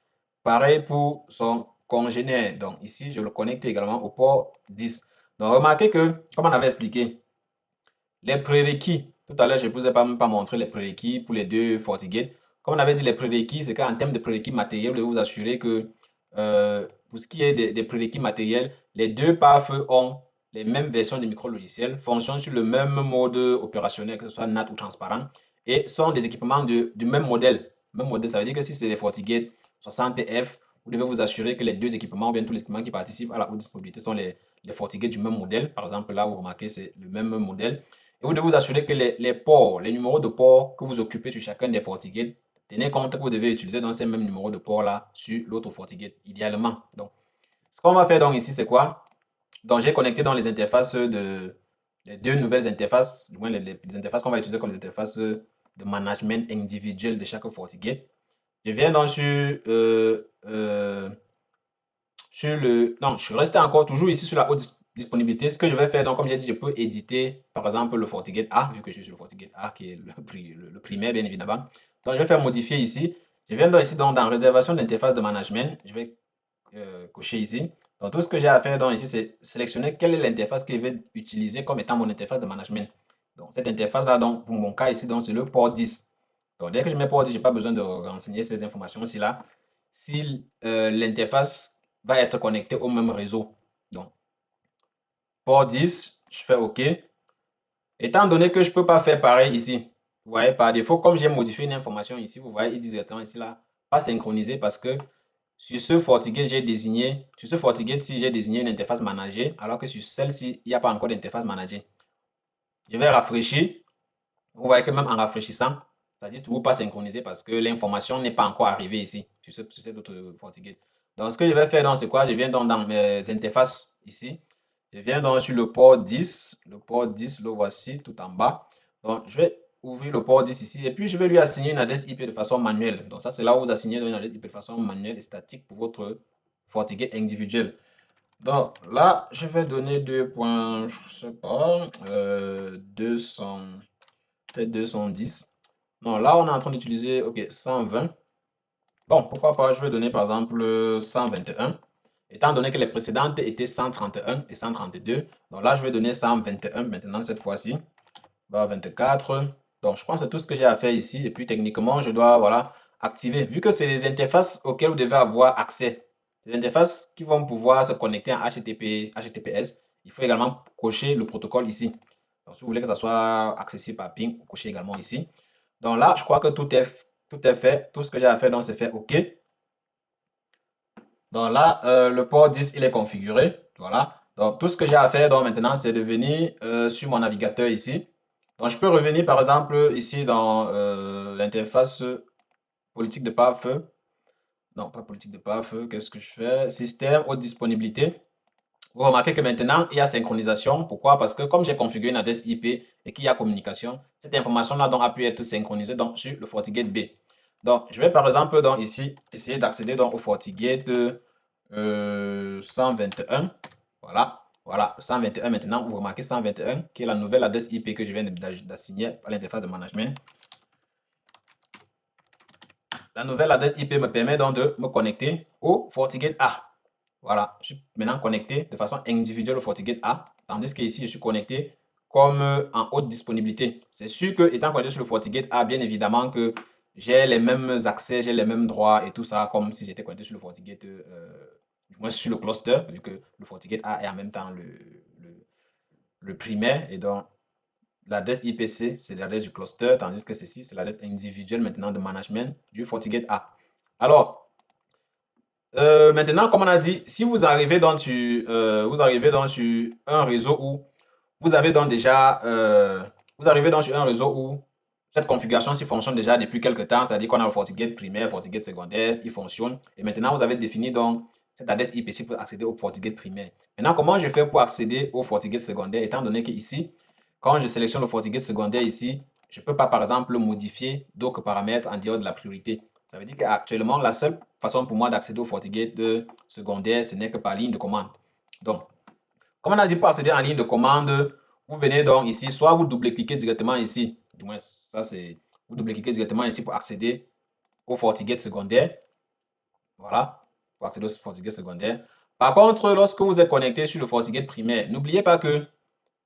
Pareil pour son congénère. Donc ici, je le connecte également au port 10. Donc remarquez que, comme on avait expliqué, les prérequis, tout à l'heure, je ne vous ai pas montré les prérequis pour les deux FortiGate. Comme on avait dit, les prérequis, c'est qu'en termes de prérequis matériels, vous devez vous assurer que pour ce qui est des prérequis matériels, les deux PAF ont les mêmes versions de micro-logiciels, fonctionnent sur le même mode opérationnel, que ce soit NAT ou transparent, et sont des équipements du même modèle. Même modèle, ça veut dire que si c'est des FortiGate 60F, vous devez vous assurer que les deux équipements, ou bien tous les équipements qui participent à la haute disponibilité sont les FortiGate du même modèle. Par exemple, là, vous remarquez, c'est le même modèle. Et vous devez vous assurer que les ports, les numéros de port que vous occupez sur chacun des FortiGate, tenez compte que vous devez utiliser dans ces mêmes numéros de port là sur l'autre FortiGate, idéalement. Donc, ce qu'on va faire donc ici, c'est quoi? Donc, j'ai connecté dans les interfaces les deux nouvelles interfaces, du moins les interfaces qu'on va utiliser comme les interfaces de management individuel de chaque FortiGate. Je viens donc non, je suis resté encore toujours ici sur la haute disponibilité. Ce que je vais faire, donc, comme j'ai dit, je peux éditer, par exemple, le FortiGate A, vu que je suis sur le FortiGate A, qui est le primaire, bien évidemment. Donc, je vais faire modifier ici. Je viens donc ici, donc, dans réservation d'interface de management. Je vais cocher ici. Donc, tout ce que j'ai à faire donc, ici, c'est sélectionner quelle est l'interface que je vais utiliser comme étant mon interface de management. Donc, cette interface-là, donc, pour mon cas ici, c'est le port 10. Donc, dès que je mets port 10, je n'ai pas besoin de renseigner ces informations-ci là. Si l'interface va être connectée au même réseau. Donc, port 10, je fais OK. Étant donné que je ne peux pas faire pareil ici, vous voyez, par défaut, comme j'ai modifié une information ici, vous voyez, il dit directement ici, là, pas synchronisé parce que sur ce FortiGate, j'ai désigné une interface managée, alors que sur celle-ci, il n'y a pas encore d'interface managée. Je vais rafraîchir. Vous voyez que même en rafraîchissant, ça dit toujours pas synchronisé parce que l'information n'est pas encore arrivée ici, sur cet autre FortiGate. Donc, ce que je vais faire, c'est quoi? Je viens donc dans mes interfaces ici. Je viens donc sur le port 10. Le port 10, le voici tout en bas. Donc, je vais ouvrir le port 10 ici et puis je vais lui assigner une adresse IP de façon manuelle. Donc, ça, c'est là où vous assignez une adresse IP de façon manuelle et statique pour votre FortiGate individuel. Donc, là, je vais donner 2 points, je sais pas, 200, peut-être 210. Non, là, on est en train d'utiliser, ok, 120. Bon, pourquoi pas, je vais donner par exemple 121. Étant donné que les précédentes étaient 131 et 132, donc là, je vais donner 121 maintenant cette fois-ci. 24. Donc, je pense que c'est tout ce que j'ai à faire ici. Et puis, techniquement, je dois, voilà, activer. Vu que c'est les interfaces auxquelles vous devez avoir accès, les interfaces qui vont pouvoir se connecter en HTTPS, il faut également cocher le protocole ici. Donc, si vous voulez que ça soit accessible par ping, cochez également ici. Donc là, je crois que tout est fait. Tout ce que j'ai à faire, donc, c'est faire OK. Donc là, le port 10, il est configuré. Voilà. Donc, tout ce que j'ai à faire donc, maintenant, c'est de venir sur mon navigateur ici. Donc, je peux revenir, par exemple, ici dans l'interface politique de pare-feu. Non, pas politique de pare-feu. Qu'est-ce que je fais? Système, haute disponibilité. Vous remarquez que maintenant, il y a synchronisation. Pourquoi? Parce que comme j'ai configuré une adresse IP et qu'il y a communication, cette information-là donc a pu être synchronisée donc, sur le FortiGate B. Donc, je vais par exemple donc, ici essayer d'accéder au FortiGate 121. Voilà. Voilà, 121 maintenant. Vous remarquez 121 qui est la nouvelle adresse IP que je viens d'assigner à l'interface de management. La nouvelle adresse IP me permet donc de me connecter au FortiGate A. Voilà, je suis maintenant connecté de façon individuelle au FortiGate A, tandis que ici je suis connecté comme en haute disponibilité. C'est sûr que étant connecté sur le FortiGate A, bien évidemment que j'ai les mêmes accès, j'ai les mêmes droits et tout ça, comme si j'étais connecté sur le FortiGate, du moins sur le cluster, vu que le FortiGate A est en même temps le primaire, et donc l'adresse IPC, c'est l'adresse du cluster, tandis que ceci, c'est l'adresse individuelle maintenant de management du FortiGate A. Alors, maintenant, comme on a dit, si vous arrivez sur un réseau où vous avez donc déjà, vous arrivez donc sur un réseau où cette configuration s'y fonctionne déjà depuis quelques temps, c'est-à-dire qu'on a le FortiGate primaire, FortiGate secondaire, il fonctionne, et maintenant vous avez défini donc cette adresse IPC pour accéder au FortiGate primaire. Maintenant, comment je fais pour accéder au FortiGate secondaire, étant donné que ici, quand je sélectionne le FortiGate secondaire ici, je ne peux pas par exemple modifier d'autres paramètres en dehors de la priorité. Ça veut dire qu'actuellement, la seule façon pour moi d'accéder au FortiGate secondaire, ce n'est que par ligne de commande. Donc, comme on a dit pour accéder en ligne de commande, vous venez donc ici, soit vous double-cliquez directement ici, du moins ça c'est, vous double-cliquez directement ici pour accéder au FortiGate secondaire. Voilà, pour accéder au FortiGate secondaire. Par contre, lorsque vous êtes connecté sur le FortiGate primaire, n'oubliez pas que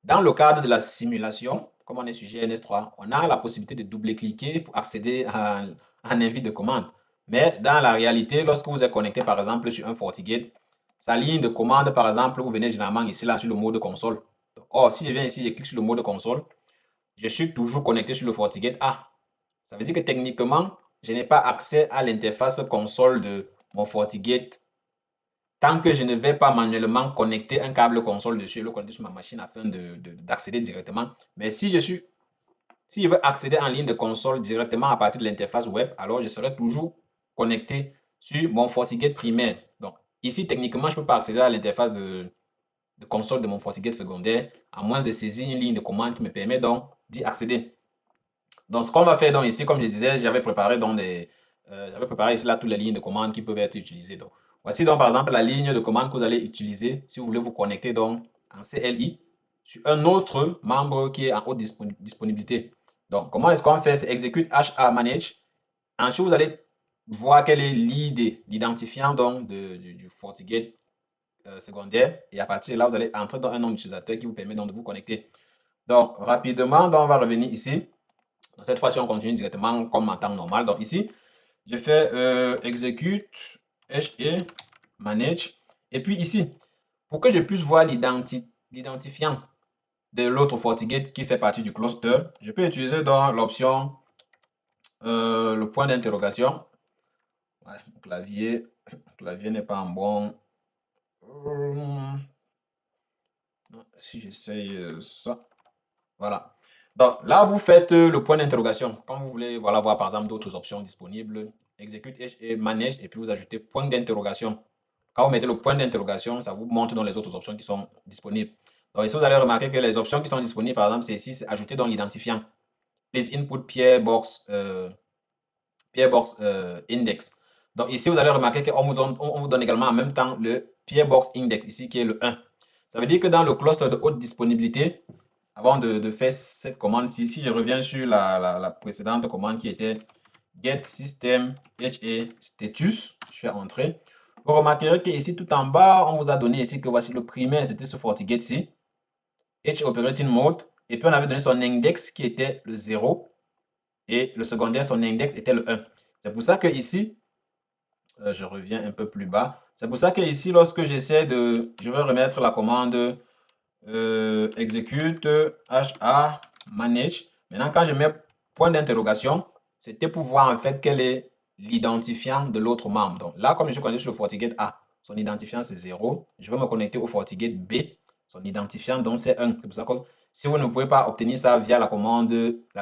dans le cadre de la simulation, comme on est sur GNS3, on a la possibilité de double-cliquer pour accéder à un invite de commande. Mais dans la réalité, lorsque vous êtes connecté par exemple sur un FortiGate, sa ligne de commande, par exemple, vous venez généralement ici là sur le mode console. Or, si je viens ici, je clique sur le mode console, je suis toujours connecté sur le FortiGate A. Ça veut dire que techniquement, je n'ai pas accès à l'interface console de mon FortiGate tant que je ne vais pas manuellement connecter un câble console dessus, le connecter sur ma machine afin d'accéder directement. Mais si je veux accéder en ligne de console directement à partir de l'interface web, alors je serai toujours connecté sur mon FortiGate primaire. Donc ici, techniquement, je ne peux pas accéder à l'interface de console de mon FortiGate secondaire, à moins de saisir une ligne de commande qui me permet donc d'y accéder. Donc ce qu'on va faire donc ici, comme je disais, j'avais préparé ici là toutes les lignes de commande qui peuvent être utilisées. Donc voici donc par exemple la ligne de commande que vous allez utiliser si vous voulez vous connecter donc en CLI sur un autre membre qui est en haute disponibilité. Donc comment est-ce qu'on fait? C'est execute HA manage. Ensuite, vous allez voir quel est l'ID, l'identifiant donc du FortiGate secondaire. Et à partir de là, vous allez entrer dans un nom d'utilisateur qui vous permet donc de vous connecter. Donc rapidement, donc, on va revenir ici. Donc, cette fois-ci, on continue directement comme en temps normal. Donc ici, je fais execute HE manage. Et puis ici, pour que je puisse voir l'identifiant de l'autre FortiGate qui fait partie du cluster, je peux utiliser dans l'option le point d'interrogation. Ouais, le clavier n'est pas en bon. Si j'essaye ça, voilà. Donc là, vous faites le point d'interrogation. Quand vous voulez voilà, voir par exemple d'autres options disponibles, exécute et manage, et puis vous ajoutez point d'interrogation. Quand vous mettez le point d'interrogation, ça vous montre dans les autres options qui sont disponibles. Donc ici, vous allez remarquer que les options qui sont disponibles, par exemple, c'est ici, c'est ajouter dans l'identifiant. Please input peerbox index. Donc ici, vous allez remarquer qu'on vous donne également en même temps le peerbox index, ici qui est le 1. Ça veut dire que dans le cluster de haute disponibilité, avant de faire cette commande-ci, si je reviens sur la précédente commande qui était get system HA status, je fais entrer. Vous remarquerez que ici tout en bas, on vous a donné ici que voici le primaire, c'était ce FortiGate-ci, H operating mode, et puis on avait donné son index qui était le 0. et le secondaire, son index était le 1. C'est pour ça que ici, je reviens un peu plus bas. C'est pour ça que ici, lorsque j'essaie de, je vais remettre la commande execute HA manage. Maintenant, quand je mets point d'interrogation, c'était pour voir en fait quel est l'identifiant de l'autre membre. Donc là, comme je suis connecté sur le FortiGate A, son identifiant c'est 0. Je vais me connecter au FortiGate B, son identifiant donc c'est 1. C'est pour ça que si vous ne pouvez pas obtenir ça via la commande,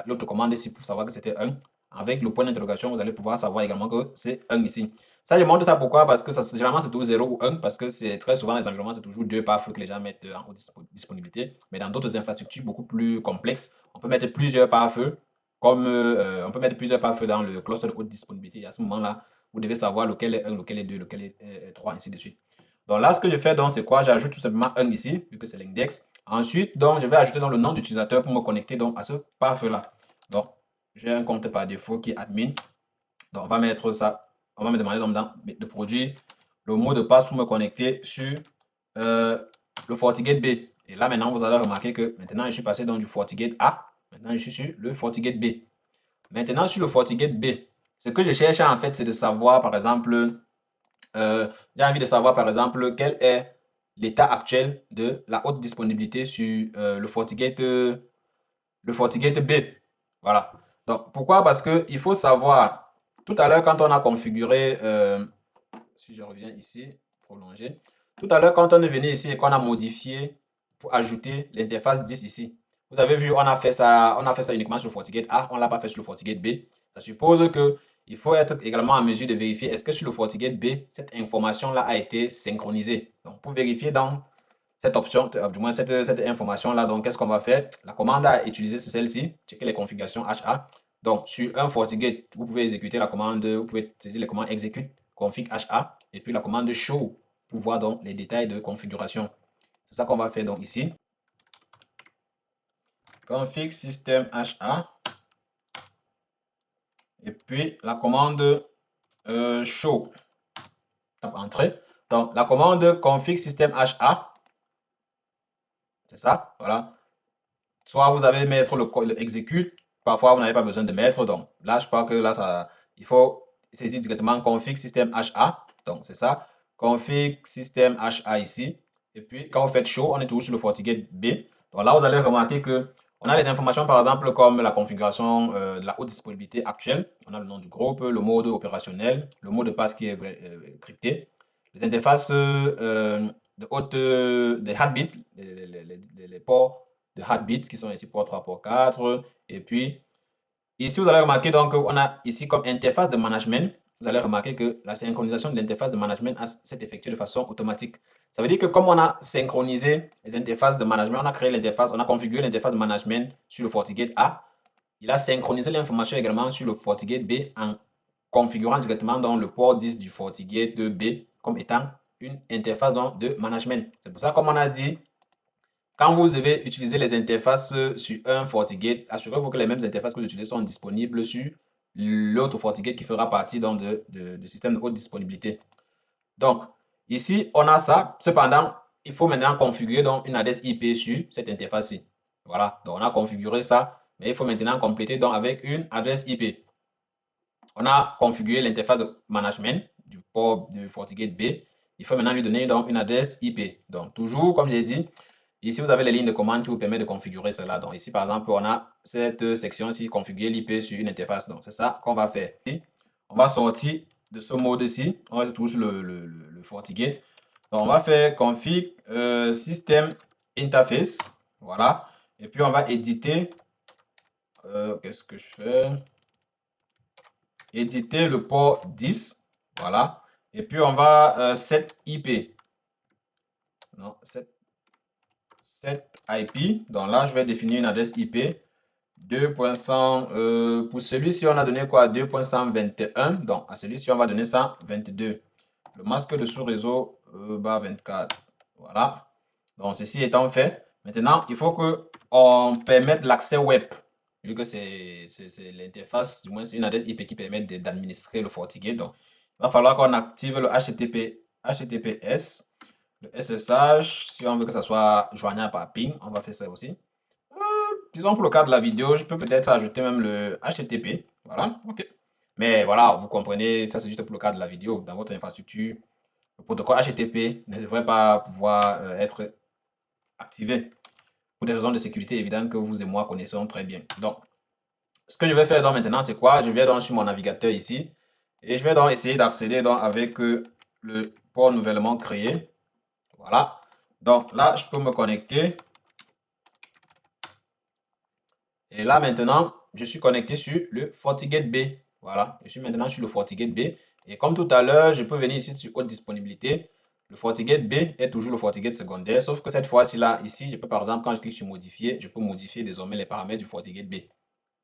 l'autre commande ici pour savoir que c'était 1, avec le point d'interrogation, vous allez pouvoir savoir également que c'est 1 ici. Ça, je montre ça pourquoi? Parce que ça, généralement, c'est toujours 0 ou 1, parce que c'est très souvent, les environnements, c'est toujours 2 pare-feu que les gens mettent en haute disponibilité. Mais dans d'autres infrastructures beaucoup plus complexes, on peut mettre plusieurs pare-feu, comme on peut mettre plusieurs pare-feu dans le cluster de haute disponibilité. Et à ce moment-là, vous devez savoir lequel est 1, lequel est 2, lequel est 3, ainsi de suite. Donc là, ce que je fais, donc, c'est quoi? J'ajoute tout simplement 1 ici, vu que c'est l'index. Ensuite, donc, je vais ajouter dans le nom d'utilisateur pour me connecter donc, à ce pare-feu-là. Donc, j'ai un compte par défaut qui est admin. Donc, on va mettre ça. On va me demander donc de produire le mot de passe pour me connecter sur le FortiGate B. Et là, maintenant, vous allez remarquer que maintenant, je suis passé dans du FortiGate A. Maintenant, je suis sur le FortiGate B. Maintenant, sur le FortiGate B, ce que je cherche en fait, c'est de savoir, par exemple, j'ai envie de savoir, par exemple, quel est l'état actuel de la haute disponibilité sur le FortiGate B. Voilà. Donc, pourquoi? Parce qu'il faut savoir, tout à l'heure, quand on a configuré, si je reviens ici, prolonger, tout à l'heure, quand on est venu ici et qu'on a modifié pour ajouter l'interface 10 ici, vous avez vu, on a fait ça uniquement sur le FortiGate A, on ne l'a pas fait sur le FortiGate B. Ça suppose que il faut être également en mesure de vérifier est-ce que sur le FortiGate B, cette information-là a été synchronisée. Donc, pour vérifier dans cette option, du moins cette information-là, donc qu'est-ce qu'on va faire? La commande à utiliser, c'est celle-ci, checker les configurations HA. Donc, sur un FortiGate, vous pouvez exécuter la commande, vous pouvez saisir les commandes execute config HA et puis la commande show pour voir donc les détails de configuration. C'est ça qu'on va faire donc ici. Config system HA et puis la commande show. Tape entrée. Donc, la commande config system HA, c'est ça, voilà. Soit vous avez mettre le execute, parfois vous n'avez pas besoin de mettre. Donc là, je crois que là, ça, il faut saisir directement config system HA. Donc c'est ça, config system HA ici. Et puis quand vous faites show, on est toujours sur le FortiGate B. Donc là, vous allez remarquer que on a les informations, par exemple, comme la configuration de la haute disponibilité actuelle. On a le nom du groupe, le mode opérationnel, le mot de passe qui est crypté, les interfaces de haute, des heartbeat, les ports de Heartbeat qui sont ici port 3, port 4. Et puis, ici, vous allez remarquer donc on a ici comme interface de management. Vous allez remarquer que la synchronisation de l'interface de management s'est effectuée de façon automatique. Ça veut dire que comme on a synchronisé les interfaces de management, on a créé l'interface, on a configuré l'interface de management sur le FortiGate A, il a synchronisé l'information également sur le FortiGate B en configurant directement dans le port 10 du FortiGate B comme étant une interface de management. C'est pour ça, comme on a dit, quand vous devez utiliser les interfaces sur un FortiGate, assurez-vous que les mêmes interfaces que vous utilisez sont disponibles sur l'autre FortiGate qui fera partie donc du système de haute disponibilité. Donc, ici, on a ça. Cependant, il faut maintenant configurer donc une adresse IP sur cette interface-ci. Voilà, donc on a configuré ça, mais il faut maintenant compléter donc avec une adresse IP. On a configuré l'interface de management du port du FortiGate B. Il faut maintenant lui donner donc une adresse IP. Donc, toujours, comme j'ai dit, ici, vous avez les lignes de commande qui vous permettent de configurer cela. Donc, ici, par exemple, on a cette section-ci, configurer l'IP sur une interface. Donc, c'est ça qu'on va faire. On va sortir de ce mode-ci. On va toujours sur le FortiGate. Donc, on va faire config system interface. Voilà. Et puis, on va éditer. Qu'est-ce que je fais? Éditer le port 10. Voilà. Et puis, on va set IP. Non, set IP. Donc là, je vais définir une adresse IP 2.100. Pour celui-ci, on a donné quoi? 2.121. Donc, à celui-ci, on va donner 122. Le masque de sous-réseau, 24. Voilà. Donc, ceci étant fait, maintenant, il faut qu'on permette l'accès web. Vu que c'est l'interface, du moins, c'est une adresse IP qui permet d'administrer le FortiGate. Donc, il va falloir qu'on active le HTTPS. Le SSH, si on veut que ça soit joignable par ping, on va faire ça aussi. disons pour le cas de la vidéo, je peux peut-être ajouter même le HTTP. Voilà, ok. Mais voilà, vous comprenez, ça c'est juste pour le cas de la vidéo. Dans votre infrastructure, le protocole HTTP ne devrait pas pouvoir être activé pour des raisons de sécurité évidentes que vous et moi connaissons très bien. Donc, ce que je vais faire donc maintenant, c'est quoi? Je vais donc sur mon navigateur ici et je vais donc essayer d'accéder donc avec le port nouvellement créé. Voilà. Donc là, je peux me connecter. Et là maintenant, je suis connecté sur le FortiGate B. Voilà, je suis maintenant sur le FortiGate B. Et comme tout à l'heure, je peux venir ici sur haute disponibilité. Le FortiGate B est toujours le FortiGate secondaire, sauf que cette fois-ci là, ici, je peux par exemple, quand je clique sur modifier, je peux modifier désormais les paramètres du FortiGate B.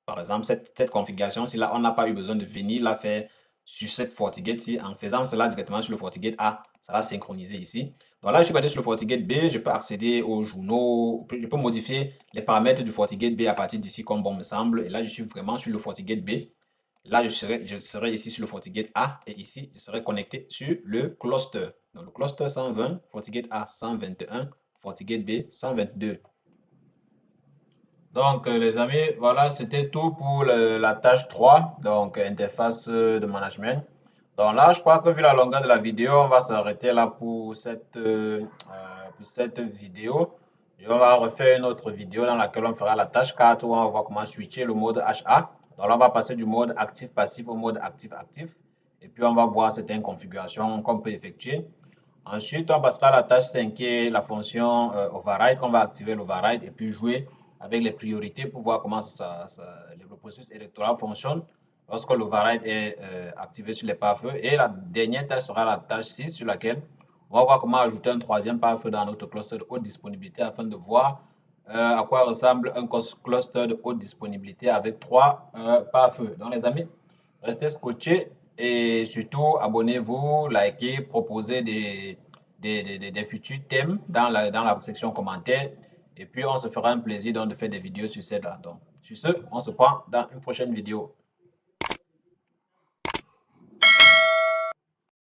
Par exemple, cette configuration, si là, on n'a pas eu besoin de venir la faire sur cette FortiGate-ci, en faisant cela directement sur le FortiGate A, ça va synchroniser ici. Donc là, je suis connecté sur le FortiGate B, je peux accéder aux journaux, je peux modifier les paramètres du FortiGate B à partir d'ici comme bon me semble. Et là, je suis vraiment sur le FortiGate B. Là, je serai ici sur le FortiGate A et ici, je serai connecté sur le cluster. Donc le cluster 120, FortiGate A 121, FortiGate B 122. Donc, les amis, voilà, c'était tout pour la tâche 3, donc interface de management. Donc là, je crois que vu la longueur de la vidéo, on va s'arrêter là pour cette vidéo. Et on va refaire une autre vidéo dans laquelle on fera la tâche 4 où on va voir comment switcher le mode HA. Donc là, on va passer du mode actif-passif au mode actif-actif. Et puis, on va voir certaines configurations qu'on peut effectuer. Ensuite, on passera à la tâche 5 qui est la fonction override. On va activer l'override et puis jouer avec les priorités pour voir comment le processus électoral fonctionne lorsque l'override est activé sur les pare-feux. Et la dernière tâche sera la tâche 6 sur laquelle on va voir comment ajouter un troisième pare-feu dans notre cluster de haute disponibilité afin de voir à quoi ressemble un cluster de haute disponibilité avec trois pare-feux. Donc les amis, restez scotchés et surtout abonnez-vous, likez, proposez des futurs thèmes dans la section commentaires. Et puis on se fera un plaisir donc de faire des vidéos sur celle-là. Donc sur ce, on se prend dans une prochaine vidéo.